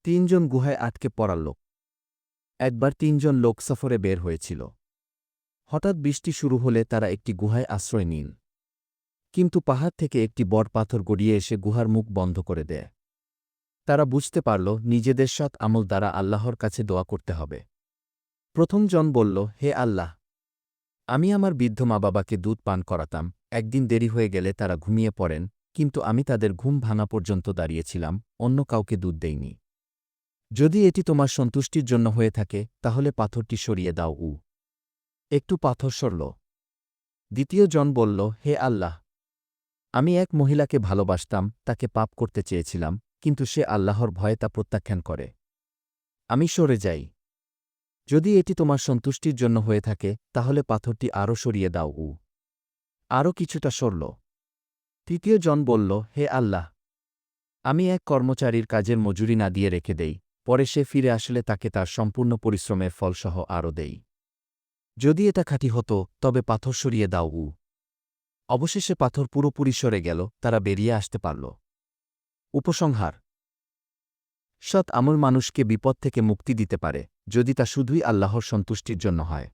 তিনজন গুহায় আটকে পড়া লোক। একবার তিনজন লোক সফরে বের হয়েছিল। হঠাৎ বৃষ্টি শুরু হলে তারা একটি গুহায় আশ্রয় নিন। কিন্তু পাহাড় থেকে একটি বড় পাথর গড়িয়ে এসে গুহার মুখ বন্ধ করে দেয়। তারা বুঝতে পারল নিজেদের সৎ আমল দ্বারা আল্লাহর কাছে দোয়া করতে হবে। প্রথম জন বলল, হে আল্লাহ, আমি আমার বৃদ্ধ মা বাবাকে দুধ পান করাতাম। একদিন দেরি হয়ে গেলে তারা ঘুমিয়ে পড়েন, কিন্তু আমি তাদের ঘুম ভাঙা পর্যন্ত দাঁড়িয়েছিলাম, অন্য কাউকে দুধ দেইনি। যদি এটি তোমার সন্তুষ্টির জন্য হয়ে থাকে তাহলে পাথরটি সরিয়ে দাও। একটু পাথর সরল। দ্বিতীয় জন বলল, হে আল্লাহ, আমি এক মহিলাকে ভালোবাসতাম, তাকে পাপ করতে চেয়েছিলাম, কিন্তু সে আল্লাহর ভয়ে তা প্রত্যাখ্যান করে। আমি সরে যাই। যদি এটি তোমার সন্তুষ্টির জন্য হয়ে থাকে তাহলে পাথরটি আরও সরিয়ে দাও। আরও কিছুটা সরল। তৃতীয় জন বলল, হে আল্লাহ, আমি এক কর্মচারীর কাজের মজুরি না দিয়ে রেখে দেই, পরে সে ফিরে আসলে তাকে তার সম্পূর্ণ পরিশ্রমের ফলসহ আরও দেই। যদি এটা খাঁটি হতো তবে পাথর সরিয়ে দাও। অবশেষে পাথর পুরোপুরি সরে গেল, তারা বেরিয়ে আসতে পারল। উপসংহার: সৎ আমল মানুষকে বিপদ থেকে মুক্তি দিতে পারে, যদি তা শুধুই আল্লাহর সন্তুষ্টির জন্য হয়।